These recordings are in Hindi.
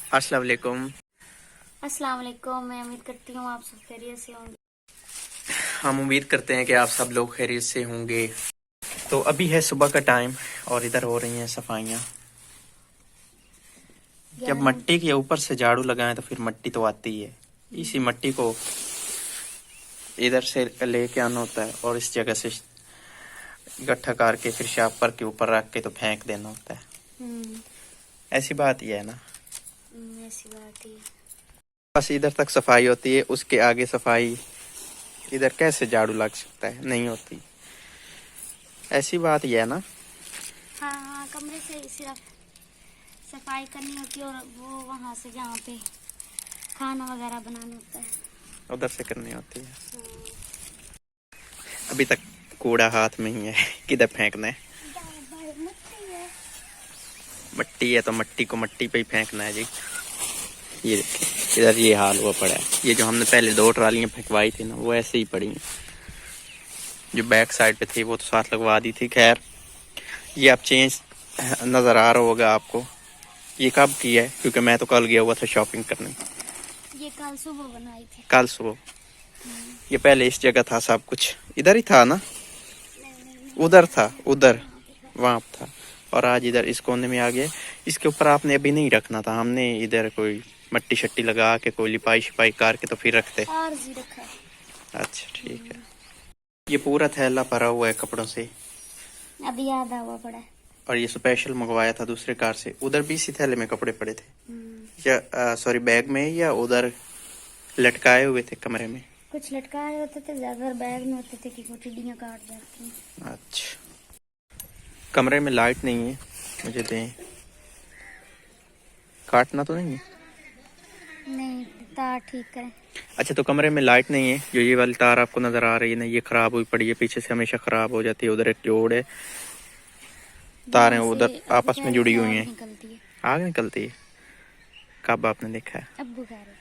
अस्सलाम वालेकुम। अस्सलाम वालेकुम। मैं उम्मीद करती हूँ आप सब खैरियत से होंगे। हम उम्मीद करते हैं कि आप सब लोग खैरियत से होंगे। तो अभी है सुबह का टाइम और इधर हो रही हैं सफाइयाँ। जब 11 मट्टी के ऊपर से झाड़ू लगाएं तो फिर मट्टी तो आती ही है। इसी मट्टी को इधर से लेके आना होता है और इस जगह से इकट्ठा करके फिर शापर के ऊपर रख के तो फेंक देना होता है। ऐसी बात ही है ना। ऐसी बात ही है। बस इधर तक सफाई होती है, उसके आगे सफाई इधर कैसे झाड़ू लग सकता है, नहीं होती। ऐसी बात ही है ना। हाँ हाँ, कमरे से सिर्फ सफाई करनी होती है और वो वहाँ से जहाँ पे खाना वगैरह बनाना होता है उधर से करनी होती है। अभी तक कूड़ा हाथ में ही है, किधर फेंकना है। मट्टी है तो मट्टी को मट्टी पे ही फेंकना है जी। ये देखिए इधर ये हाल हुआ पड़ा है। ये जो हमने पहले 2 ट्रालियां फेंकवाई थी ना, वो ऐसे ही पड़ी हैं। जो बैक साइड पे थी वो तो साथ लगवा दी थी। खैर ये अब चेंज नज़र आ रहा होगा आपको। ये कब की है, क्योंकि मैं तो कल गया हुआ था शॉपिंग करने। ये कल सुबह बनाई थी। कल सुबह। ये पहले इस जगह था, सब कुछ इधर ही था ना। उधर था, उधर वहाँ था, और आज इधर इस कोने में आ गया। इसके ऊपर आपने अभी नहीं रखना था, हमने इधर कोई मट्टी शट्टी लगा के कोई लिपाई शिपाई करके तो फिर रखते। आरजी रखा है। अच्छा ठीक है। ये पूरा थैला भरा हुआ है कपड़ों से। अभी आधा हुआ पड़ा है। और ये स्पेशल मंगवाया था दूसरे कार से। उधर भी इसी थैले में कपड़े पड़े थे या सॉरी बैग में, या उधर लटकाए हुए थे कमरे में। कुछ लटकाए होते थे, ज्यादातर बैग में होते थे कि वो टिड्डियाँ काट जाती हैं। अच्छा, कमरे में लाइट नहीं है, मुझे दें। काटना तो नहीं है। नहीं, तार ठीक करें। अच्छा, तो कमरे में लाइट नहीं है। जो ये वाली तार आपको नजर आ रही है ना, ये खराब हुई पड़ी है, पीछे से हमेशा खराब हो जाती है। उधर एक जोड़ है, तारें उधर आपस में जुड़ी हुई हैं। आग निकलती है। कब आपने देखा है? अब्बू कह रहे।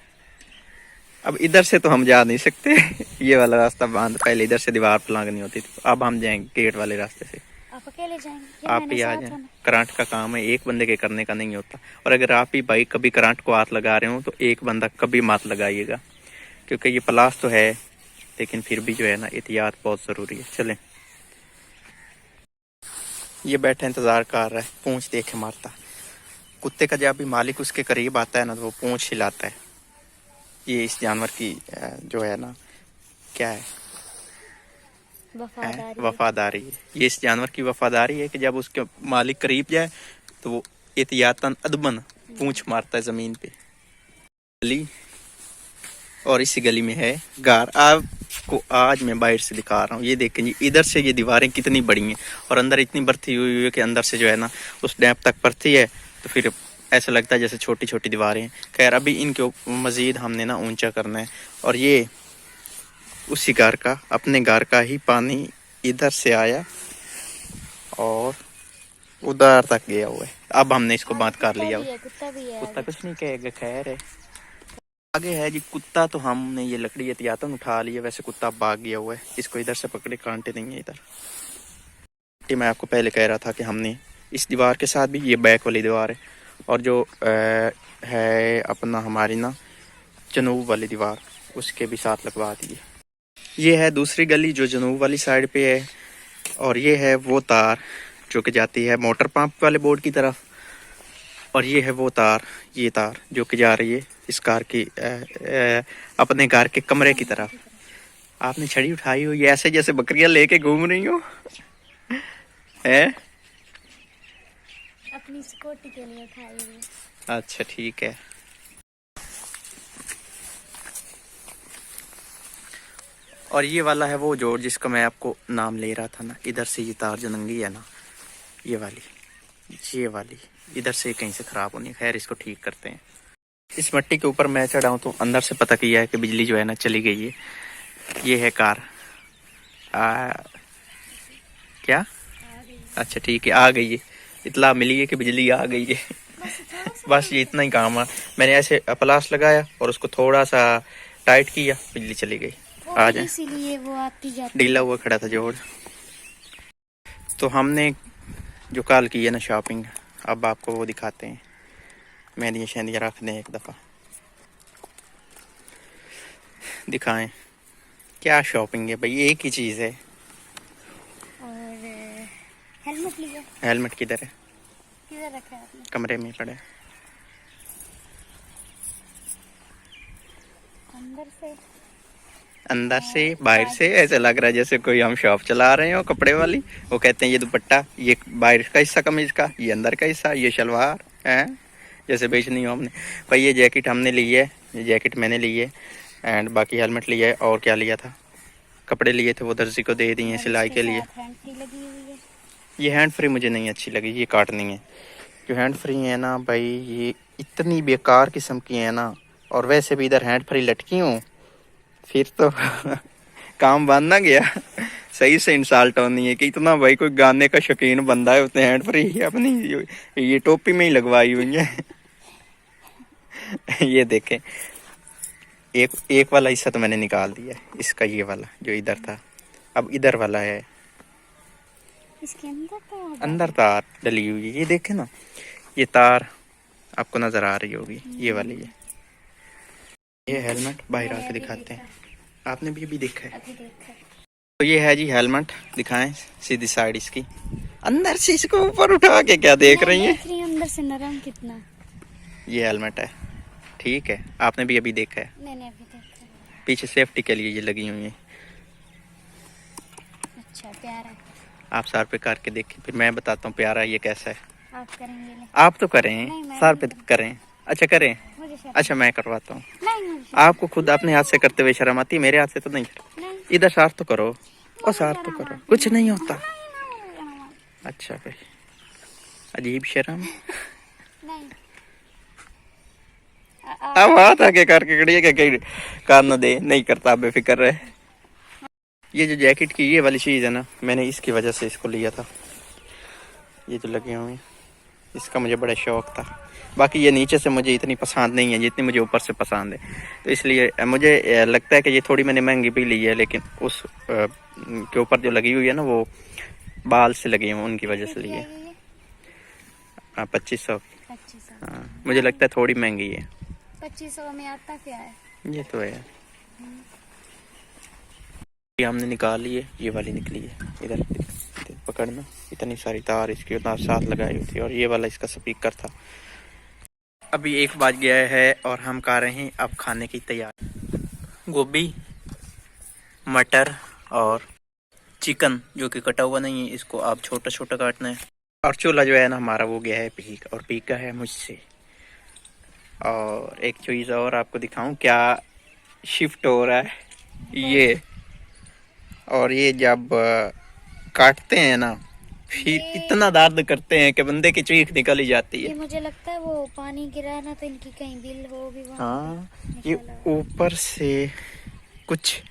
अब इधर से तो हम जा नहीं सकते। ये वाला रास्ता बंद। पहले इधर से दीवार पर लांगनी होती थी, अब हम जाएंगे गेट वाले रास्ते से। आप अकेले जाएंगे? आप ही आ जाए। करंट का काम है, एक बंदे के करने का नहीं होता। और अगर आप ही भाई कभी करंट को हाथ लगा रहे हो तो एक बंदा कभी मत लगाइएगा, क्योंकि ये प्लास तो है, लेकिन फिर भी जो है ना, एहतियात बहुत जरूरी है। चलें। ये बैठा इंतजार कर रहा है, पूंछ देखे मारता। कुत्ते का जब भी मालिक उसके करीब आता है ना, तो वो पूंछ हिलाता है। ये इस जानवर की जो है ना, क्या है, वफादारी है। ये इस जानवर की वफादारी है कि जब उसके मालिक करीब जाए तो वो एहतियातन अदबन पूंछ मारता है जमीन पे। गली, और इसी गली में है गार। आपको आज मैं बाहर से दिखा रहा हूँ। ये देखें जी, इधर से ये दीवारें कितनी बड़ी हैं और अंदर इतनी बर्ती हुई है कि अंदर से जो है ना उस डैप तक बर्ती है, तो फिर ऐसा लगता है जैसे छोटी छोटी दीवारें हैं। खैर अभी इनके मजीद हमने ना ऊंचा करना है। और ये उसी घर का, अपने घर का ही पानी इधर से आया और उधर तक गया हुआ है। अब हमने इसको बात कर लिया। कुत्ता कुछ नहीं कहेगा। खैर है, आगे है जी कुत्ता। तो हमने ये लकड़ी एहतियातन उठा ली है। वैसे कुत्ता भाग गया हुआ है, इसको इधर से पकड़े, कांटे नहीं है इधर। मैं आपको पहले कह रहा था कि हमने इस दीवार के साथ भी, ये बैक वाली दीवार है और जो है अपना हमारी ना जनूब वाली दीवार, उसके भी साथ लगवा दी। ये है दूसरी गली जो जनूब वाली साइड पे है, और ये है वो तार जो कि जाती है मोटर पंप वाले बोर्ड की तरफ, और ये है वो तार, ये तार जो कि जा रही है इस कार की अपने कार के कमरे की तरफ। आपने छड़ी उठाई हो, ये ऐसे जैसे बकरियां लेके घूम रही हो है। अपनी स्कूटी के लिए उठाई हुई। अच्छा ठीक है। और ये वाला है वो जोड़ जिसका मैं आपको नाम ले रहा था ना। इधर से ये तार जो नंगी है ना, ये वाली इधर से कहीं से खराब होनी है। खैर इसको ठीक करते हैं। इस मट्टी के ऊपर मैं चढ़ा हूँ तो अंदर से पता किया है कि बिजली जो है ना चली गई है। ये है कार। क्या? अच्छा ठीक है, आ गई है। इतला मिली है कि बिजली आ गई है। बस ये इतना ही काम है। मैंने ऐसे प्लास लगाया और उसको थोड़ा सा टाइट किया, बिजली चली गई। आ जाए, इसीलिए वो आती जाती ढीला हुआ खड़ा था जोड़। तो हमने जो कल की है ना शॉपिंग, अब आपको वो दिखाते हैं। मेहंदियाँ शहदियाँ रख दें एक दफ़ा। दिखाएं क्या शॉपिंग है भाई, एक ही चीज़ है। और हेलमेट लिया, हेलमेट किधर है? किधर रखा है आपने? कमरे में पड़ा है। अंदर से बाहर से ऐसे लग रहा है जैसे कोई हम शॉप चला रहे हो कपड़े वाली। वो कहते हैं ये दुपट्टा, ये बाहर का हिस्सा कमीज का, ये अंदर का हिस्सा, ये शलवार है, जैसे बेचनी हो हमने। भाई ये जैकेट हमने ली है, ये जैकेट मैंने ली है, एंड बाकी हेलमेट लिया है। और क्या लिया था? कपड़े लिए थे, वो दर्जी को दे दिए सिलाई के लिए। ये हैंड फ्री मुझे नहीं अच्छी लगी, ये काटनी है। जो हैंड फ्री है ना भाई, ये इतनी बेकार किस्म की है ना। और वैसे भी इधर हैंड फ्री लटकी हूँ, फिर तो काम बन ना गया। सही से इंसल्ट होनी है कि इतना भाई कोई गाने का शौकीन बंदा है, उसने हैंड फ्री अपनी ये टोपी में ही लगवाई हुई है। ये देखें, एक वाला हिस्सा तो मैंने निकाल दिया इसका, ये वाला जो इधर था, अब इधर वाला है। इसके अंदर तार डली हुई है, ये देखे ना, ये तार आपको नजर आ रही होगी, ये वाली है। ये हेलमेट बाहर आके दिखाते हैं, आपने भी अभी देखा है। तो ये है जी हेलमेट, दिखाएं सीधी साइड इसकी। अंदर से इसको ऊपर उठा के क्या देख रही हैं? अंदर से नरम कितना। ये हेलमेट है, ठीक है, आपने भी अभी देखा है। मैंने अभी देखा। पीछे सेफ्टी के लिए ये लगी हुई है। अच्छा प्यारा है। आप सर पे करके देखिए, फिर मैं बताता हूँ प्यारा ये कैसा है। आप करेंगे? आप तो करें, सर पे करें। अच्छा करें, अच्छा मैं करवाता हूँ। आपको खुद अपने हाथ से करते हुए शर्म आती है, मेरे हाथ से तो नहीं। इधर सार तो करो, और सार तो करो, कुछ नहीं होता। अच्छा भाई, अजीब शर्म। अब हाथ आगे करके खड़ी है, क्या कार न दे, नहीं करता, बेफिक्र रहे। ये जो जैकेट की ये वाली चीज़ है ना, मैंने इसकी वजह से इसको लिया था। ये जो लगे हुए हैं, इसका मुझे बड़ा शौक था। बाकी ये नीचे से मुझे इतनी पसंद नहीं है जितनी मुझे ऊपर से पसंद है, तो इसलिए मुझे लगता है कि ये थोड़ी मैंने महंगी भी ली है, लेकिन उस के ऊपर जो लगी हुई है ना, वो बाल से लगी हुई, उनकी वजह से ली है। 2500। हाँ, मुझे लगता है थोड़ी महंगी है। 2500 में आता क्या है? ये तो है। ये हमने निकाल ली है, ये वाली निकली है। इधर पकड़ना, इतनी सारी तार इसके साथ लगाई हुई थी, और ये वाला इसका स्पीकर था। अभी 1 बज गया है और हम कर रहे हैं अब खाने की तैयारी। गोभी, मटर और चिकन जो कि कटा हुआ नहीं है, इसको आप छोटा छोटा काटना है। और चूल्हा जो है ना हमारा, वो गया है पीक, और पीका है मुझसे। और एक चीज़ और आपको दिखाऊं क्या शिफ्ट हो रहा है ये। और ये जब काटते हैं ना, फिर इतना दर्द करते हैं कि बंदे की चीख निकल ही जाती है। ये मुझे लगता है वो पानी गिरा ना, तो इनकी कहीं बिल हो भी वहाँ। हाँ, ये ऊपर से कुछ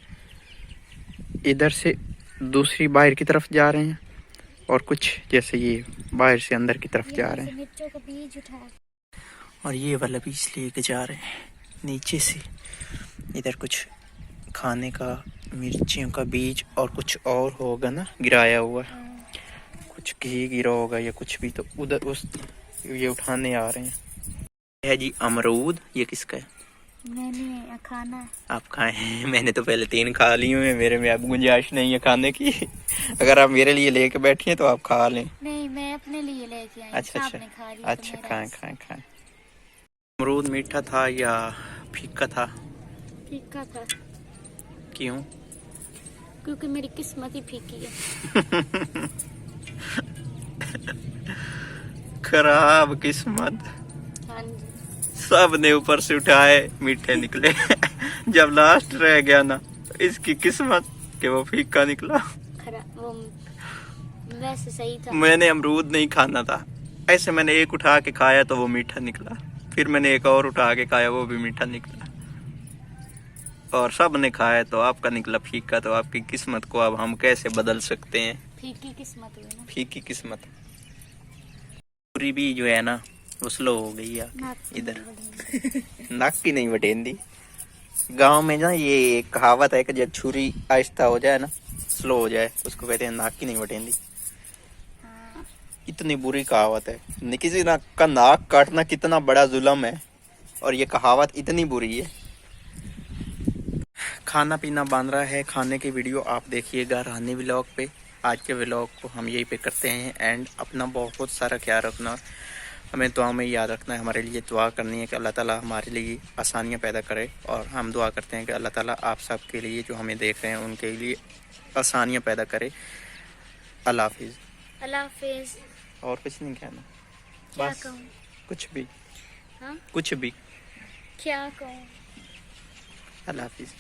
इधर से दूसरी बाहर की तरफ जा रहे हैं, और कुछ जैसे ये बाहर से अंदर की तरफ जा रहे हैं। मिर्चों का बीज उठा, और ये वाला बीज लेके जा रहे हैं नीचे से। इधर कुछ खाने का मिर्चियों का बीज और कुछ और होगा ना गिराया हुआ, कुछ घी गिरा होगा या कुछ भी, तो उधर उस ये उठाने आ रहे हैं। है जी अमरूद, ये किसका है? मैंने खाना है। आप खाए हैं? मैंने तो पहले 3 खा ली हुई है, मेरे में अब गुंजाइश नहीं है खाने की। अगर आप मेरे लिए लेके बैठी हैं तो आप खा लें। नहीं, मैं अपने लिए लेके आई। अच्छा अच्छा, खा लिया अच्छा खाएं खाएं खाएं। अमरूद मीठा था या फीका था? फीका था। क्यों? क्योंकि मेरी किस्मत ही फीकी है। खराब किस्मत। हाँ जी। सब ने ऊपर से उठाए, मीठे निकले। जब लास्ट रह गया ना, इसकी किस्मत कि वो फीका निकला। खराब, वो वैसे सही था। मैंने अमरूद नहीं खाना था, ऐसे मैंने एक उठा के खाया तो वो मीठा निकला, फिर मैंने एक और उठा के खाया, वो भी मीठा निकला, और सब ने खाया तो आपका निकला फीका। तो आपकी किस्मत को अब हम कैसे बदल सकते हैं? फीकी किस्मत हुई ना। फीकी किस्मत। पूरी भी जो है ना, वो स्लो हो गई है इधर। नाक की नहीं बटेंदी। गांव में ना ये कहावत है कि जब छुरी आहिस्ता हो जाए ना, स्लो हो जाए, उसको कहते हैं नाक की नहीं बटेंदी। इतनी बुरी कहावत है। किसी ना का नाक काटना कितना बड़ा जुल्म है, और ये कहावत इतनी बुरी है। खाना पीना बन रहा है, खाने की वीडियो आप देखिएगा रानी व्लॉग पे। आज के व्लॉग को हम यहीं पे करते हैं एंड अपना बहुत सारा ख्याल रखना, हमें दुआ में याद रखना है, हमारे लिए दुआ करनी है कि अल्लाह ताला हमारे लिए आसानियाँ पैदा करे। और हम दुआ करते हैं कि अल्लाह ताला आप सब के लिए जो हमें देख रहे हैं उनके लिए आसानियाँ पैदा करे। अल्लाह हाफिज़। अल्लाह हाफिज। और कुछ नहीं कहना, क्या बस कहूँ? कुछ भी, हाँ कुछ भी। क्या कहूँ? अल्लाह हाफिज़।